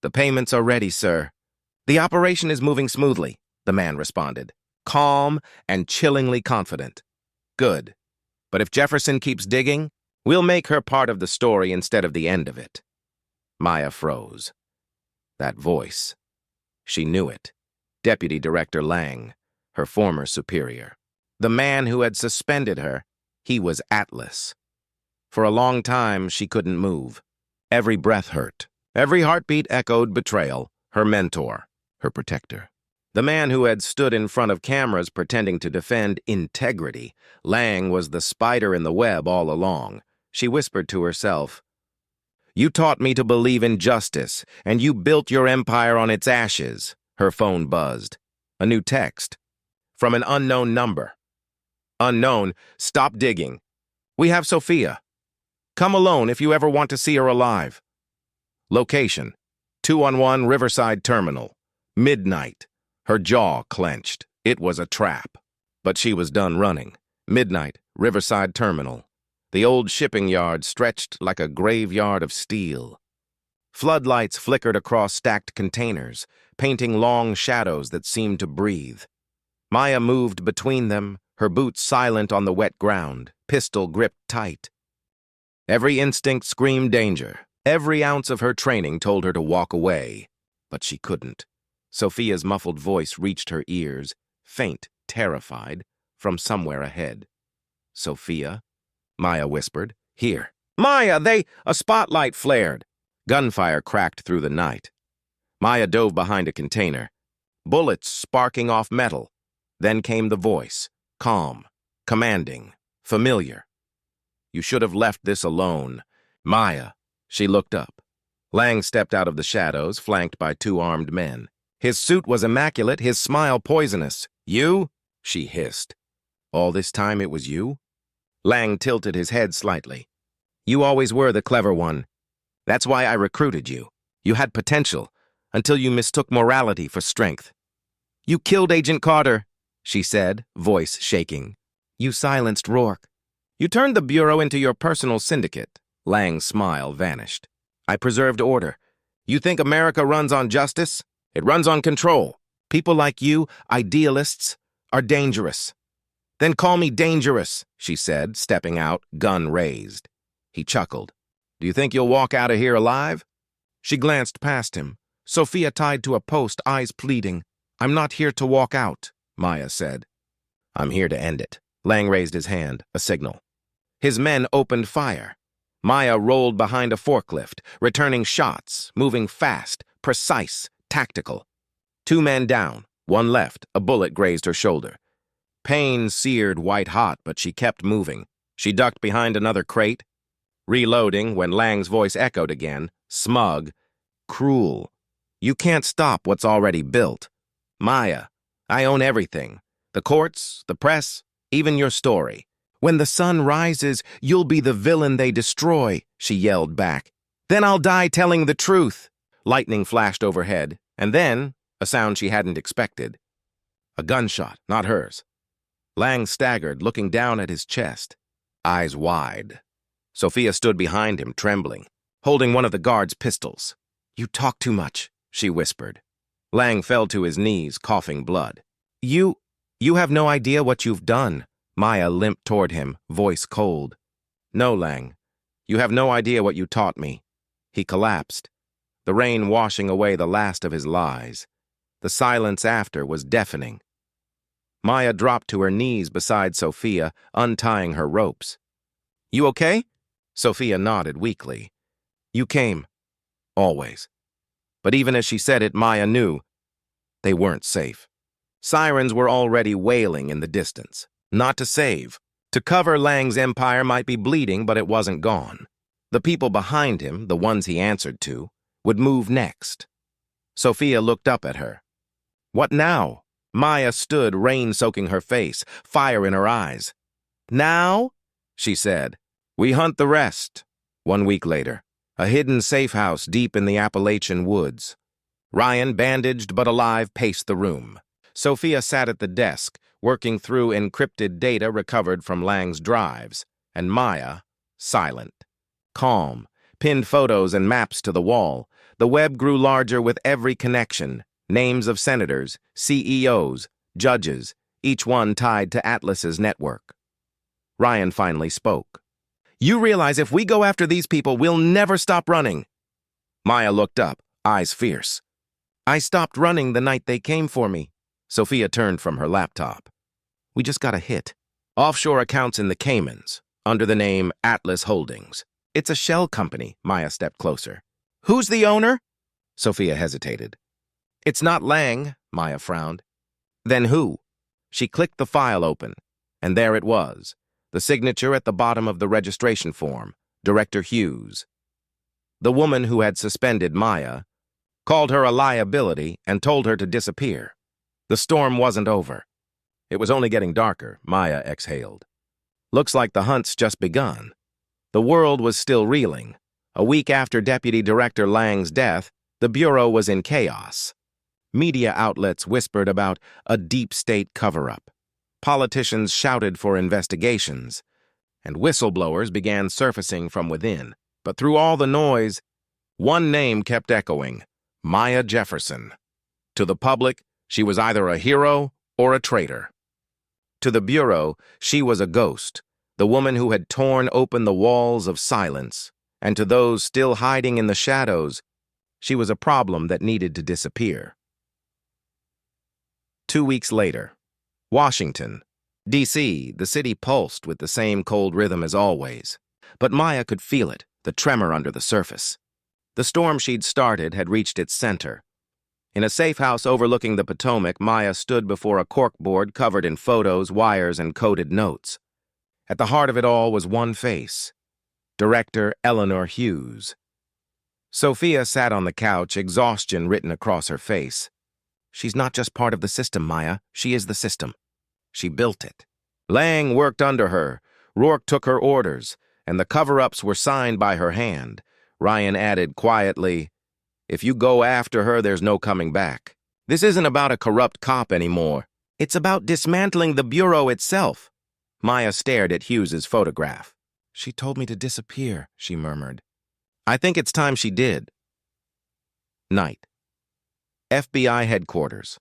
The payments are ready, sir. The operation is moving smoothly, the man responded, calm and chillingly confident. Good. But if Jefferson keeps digging, we'll make her part of the story instead of the end of it. Maya froze. That voice. She knew it. Deputy Director Lang, her former superior. The man who had suspended her, he was Atlas. For a long time, she couldn't move. Every breath hurt. Every heartbeat echoed betrayal, her mentor, her protector. The man who had stood in front of cameras pretending to defend integrity. Lang was the spider in the web all along. She whispered to herself, You taught me to believe in justice, and you built your empire on its ashes. Her phone buzzed. A new text. From an unknown number. Unknown, stop digging. We have Sophia. Come alone if you ever want to see her alive. Location, 211 Riverside Terminal. Midnight. Her jaw clenched. It was a trap. But she was done running. Midnight, Riverside Terminal. The old shipping yard stretched like a graveyard of steel. Floodlights flickered across stacked containers, painting long shadows that seemed to breathe. Maya moved between them, her boots silent on the wet ground, pistol gripped tight. Every instinct screamed danger. Every ounce of her training told her to walk away, but she couldn't. Sophia's muffled voice reached her ears, faint, terrified, from somewhere ahead. Sophia? Maya whispered. Here. Maya, A spotlight flared. Gunfire cracked through the night. Maya dove behind a container. Bullets sparking off metal. Then came the voice. Calm. Commanding. Familiar. You should have left this alone. Maya. She looked up. Lang stepped out of the shadows, flanked by 2 armed men. His suit was immaculate, his smile poisonous. You? She hissed. All this time it was you? Lang tilted his head slightly. You always were the clever one. That's why I recruited you. You had potential, until you mistook morality for strength. You killed Agent Carter, she said, voice shaking. You silenced Rourke. You turned the Bureau into your personal syndicate. Lang's smile vanished. I preserved order. You think America runs on justice? It runs on control. People like you, idealists, are dangerous. Then call me dangerous, she said, stepping out, gun raised. He chuckled. Do you think you'll walk out of here alive? She glanced past him. Sophia tied to a post, eyes pleading. I'm not here to walk out, Maya said. I'm here to end it. Lang raised his hand, a signal. His men opened fire. Maya rolled behind a forklift, returning shots, moving fast, precise, tactical. 2 men down, 1 left, a bullet grazed her shoulder. Pain seared white hot, but she kept moving. She ducked behind another crate. reloading when Lang's voice echoed again, smug, cruel. You can't stop what's already built. Maya, I own everything. The courts, the press, even your story. When the sun rises, you'll be the villain they destroy, she yelled back. Then I'll die telling the truth. Lightning flashed overhead, and then, a sound she hadn't expected. A gunshot, not hers. Lang staggered, looking down at his chest, eyes wide. Sophia stood behind him, trembling, holding one of the guard's pistols. You talk too much, she whispered. Lang fell to his knees, coughing blood. You have no idea what you've done. Maya limped toward him, voice cold. No, Lang. You have no idea what you taught me. He collapsed, the rain washing away the last of his lies. The silence after was deafening. Maya dropped to her knees beside Sophia, untying her ropes. You okay? Sophia nodded weakly. You came. Always. But even as she said it, Maya knew they weren't safe. Sirens were already wailing in the distance. Not to save. To cover, Lang's empire might be bleeding, but it wasn't gone. The people behind him, the ones he answered to, would move next. Sophia looked up at her. What now? Maya stood, rain soaking her face, fire in her eyes. Now? She said. We hunt the rest. 1 week later, a hidden safe house deep in the Appalachian woods. Ryan, bandaged but alive, paced the room. Sophia sat at the desk, working through encrypted data recovered from Lang's drives, and Maya, silent, calm, pinned photos and maps to the wall. The web grew larger with every connection, names of senators, CEOs, judges, each one tied to Atlas's network. Ryan finally spoke. You realize if we go after these people, we'll never stop running. Maya looked up, eyes fierce. I stopped running the night they came for me. Sophia turned from her laptop. We just got a hit. Offshore accounts in the Caymans, under the name Atlas Holdings. It's a shell company. Maya stepped closer. Who's the owner? Sophia hesitated. It's not Lang, Maya frowned. Then who? She clicked the file open, and there it was, the signature at the bottom of the registration form, Director Hughes. The woman who had suspended Maya called her a liability and told her to disappear. The storm wasn't over. It was only getting darker, Maya exhaled. Looks like the hunt's just begun. The world was still reeling. A week after Deputy Director Lang's death, the Bureau was in chaos. Media outlets whispered about a deep state cover-up. Politicians shouted for investigations, and whistleblowers began surfacing from within. But through all the noise, one name kept echoing, Maya Jefferson. To the public, she was either a hero or a traitor. To the Bureau, she was a ghost, the woman who had torn open the walls of silence, and to those still hiding in the shadows, she was a problem that needed to disappear. 2 weeks later, Washington, D.C., the city pulsed with the same cold rhythm as always. But Maya could feel it, the tremor under the surface. The storm she'd started had reached its center. In a safe house overlooking the Potomac, Maya stood before a corkboard covered in photos, wires, and coded notes. At the heart of it all was one face, Director Eleanor Hughes. Sophia sat on the couch, exhaustion written across her face. She's not just part of the system, Maya. She is the system. She built it. Lang worked under her. Rourke took her orders, and the cover-ups were signed by her hand. Ryan added quietly, if you go after her, there's no coming back. This isn't about a corrupt cop anymore. It's about dismantling the Bureau itself. Maya stared at Hughes's photograph. She told me to disappear, she murmured. I think it's time she did. Night. FBI headquarters.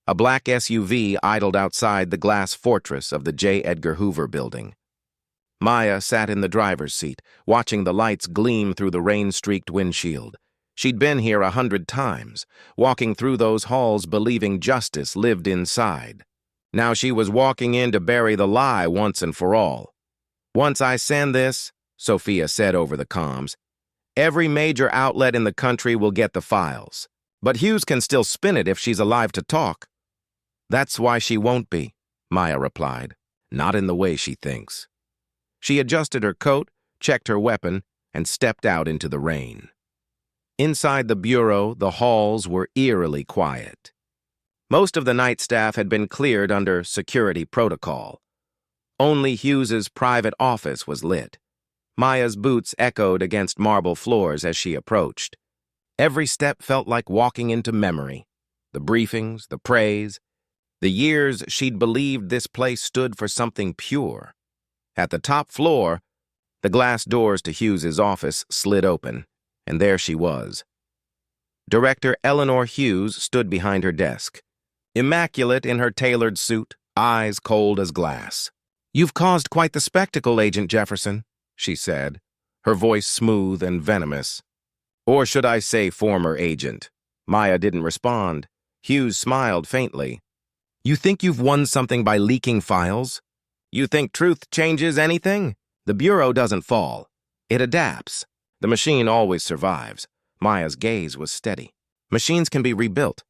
A black SUV idled outside the glass fortress of the J. Edgar Hoover building. Maya sat in the driver's seat, watching the lights gleam through the rain-streaked windshield. She'd been here 100 times, walking through those halls believing justice lived inside. Now she was walking in to bury the lie once and for all. Once I send this, Sophia said over the comms, every major outlet in the country will get the files. But Hughes can still spin it if she's alive to talk. That's why she won't be, Maya replied. Not in the way she thinks. She adjusted her coat, checked her weapon, and stepped out into the rain. Inside the bureau, the halls were eerily quiet. Most of the night staff had been cleared under security protocol. Only Hughes's private office was lit. Maya's boots echoed against marble floors as she approached. Every step felt like walking into memory. The briefings, the praise, the years she'd believed this place stood for something pure. At the top floor, the glass doors to Hughes's office slid open, and there she was. Director Eleanor Hughes stood behind her desk, immaculate in her tailored suit, eyes cold as glass. "You've caused quite the spectacle, Agent Jefferson," she said, her voice smooth and venomous. "Or should I say former agent?" Maya didn't respond. Hughes smiled faintly. "You think you've won something by leaking files? You think truth changes anything? The Bureau doesn't fall. It adapts. The machine always survives." Maya's gaze was steady. "Machines can be rebuilt.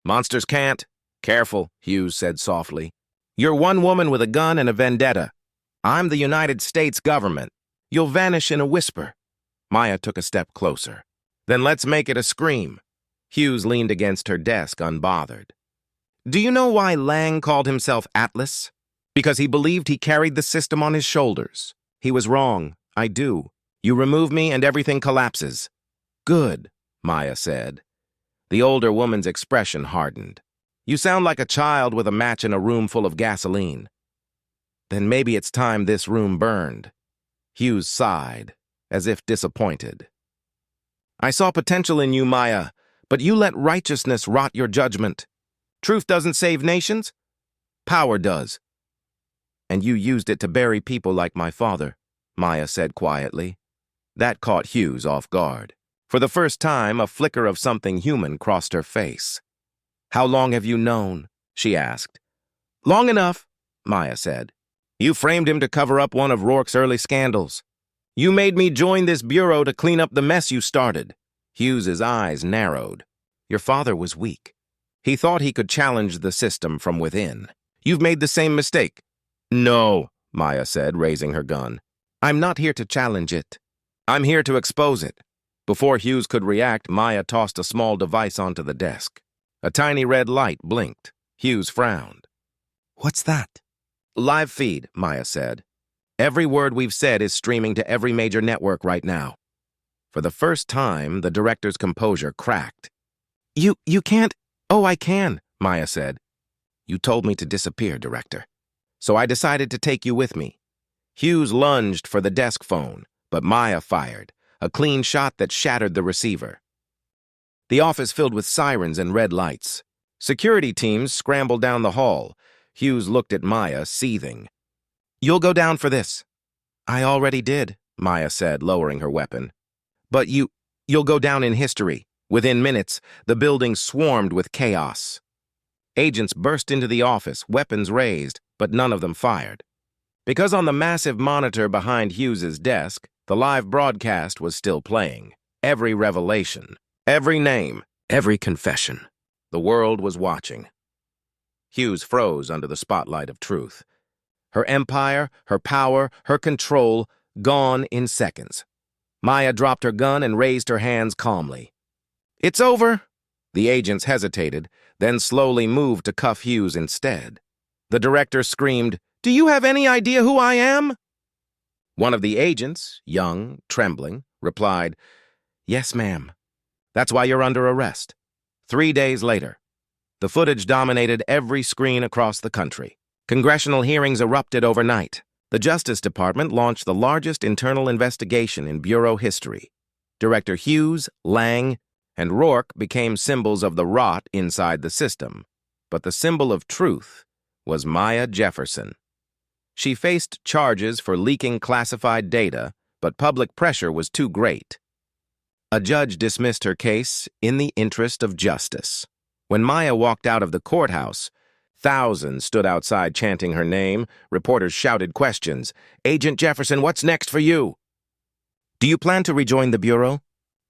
Monsters can't." "Careful," Hughes said softly. "You're one woman with a gun and a vendetta. I'm the United States government. You'll vanish in a whisper." Maya took a step closer. "Then let's make it a scream." Hughes leaned against her desk, unbothered. "Do you know why Lang called himself Atlas? Because he believed he carried the system on his shoulders. He was wrong. I do. You remove me and everything collapses." "Good," Maya said. The older woman's expression hardened. "You sound like a child with a match in a room full of gasoline." "Then maybe it's time this room burned." Hughes sighed, as if disappointed. "I saw potential in you, Maya, but you let righteousness rot your judgment. Truth doesn't save nations. Power does. And you used it to bury people like my father," Maya said quietly. That caught Hughes off guard. For the first time, a flicker of something human crossed her face. "How long have you known?" she asked. "Long enough," Maya said. "You framed him to cover up one of Rourke's early scandals. You made me join this bureau to clean up the mess you started." Hughes's eyes narrowed. "Your father was weak. He thought he could challenge the system from within. You've made the same mistake." "No," Maya said, raising her gun. "I'm not here to challenge it. I'm here to expose it." Before Hughes could react, Maya tossed a small device onto the desk. A tiny red light blinked. Hughes frowned. "What's that?" "Live feed," Maya said. "Every word we've said is streaming to every major network right now." For the first time, the director's composure cracked. You can't—" "Oh, I can," Maya said. "You told me to disappear, Director. So I decided to take you with me." Hughes lunged for the desk phone, but Maya fired, a clean shot that shattered the receiver. The office filled with sirens and red lights. Security teams scrambled down the hall. Hughes looked at Maya, seething. "You'll go down for this." "I already did," Maya said, lowering her weapon. "But you'll go down in history." Within minutes, the building swarmed with chaos. Agents burst into the office, weapons raised, but none of them fired. Because on the massive monitor behind Hughes's desk, the live broadcast was still playing. Every revelation, every name, every confession. The world was watching. Hughes froze under the spotlight of truth. Her empire, her power, her control, gone in seconds. Maya dropped her gun and raised her hands calmly. "It's over." The agents hesitated, then slowly moved to cuff Hughes instead. The director screamed, "Do you have any idea who I am?" One of the agents, young, trembling, replied, "Yes, ma'am. That's why you're under arrest." 3 days later, the footage dominated every screen across the country. Congressional hearings erupted overnight. The Justice Department launched the largest internal investigation in Bureau history. Director Hughes, Lang, and Rourke became symbols of the rot inside the system. But the symbol of truth was Maya Jefferson. She faced charges for leaking classified data, but public pressure was too great. A judge dismissed her case in the interest of justice. When Maya walked out of the courthouse, thousands stood outside chanting her name. Reporters shouted questions. "Agent Jefferson, what's next for you?" "Do you plan to rejoin the Bureau?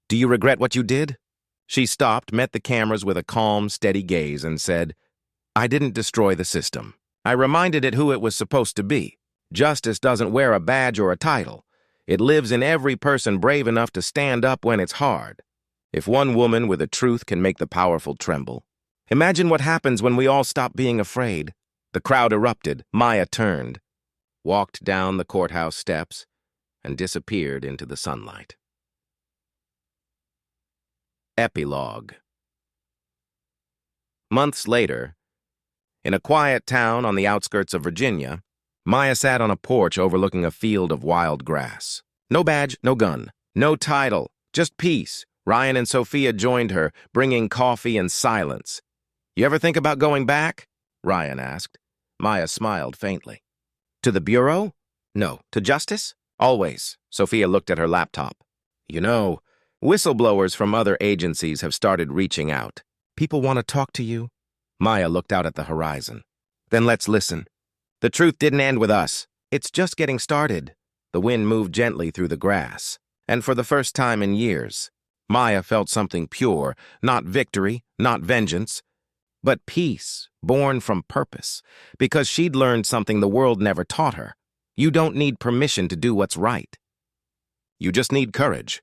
Do you regret what you did?" She stopped, met the cameras with a calm, steady gaze, and said, "I didn't destroy the system. I reminded it who it was supposed to be. Justice doesn't wear a badge or a title. It lives in every person brave enough to stand up when it's hard. If one woman with a truth can make the powerful tremble, imagine what happens when we all stop being afraid. The crowd erupted. Maya turned, walked down the courthouse steps, and disappeared into the sunlight. Epilogue. Months later, in a quiet town on the outskirts of Virginia, Maya sat on a porch overlooking a field of wild grass. No badge, no gun, no title, just peace. Ryan and Sophia joined her, bringing coffee and silence. "You ever think about going back?" Ryan asked. Maya smiled faintly. "To the bureau? No. To justice? Always." Sophia looked at her laptop. "You know, whistleblowers from other agencies have started reaching out. People want to talk to you." Maya looked out at the horizon. "Then let's listen. The truth didn't end with us. It's just getting started." The wind moved gently through the grass, and for the first time in years, Maya felt something pure, not victory, not vengeance, but peace, born from purpose, because she'd learned something the world never taught her. You don't need permission to do what's right. You just need courage.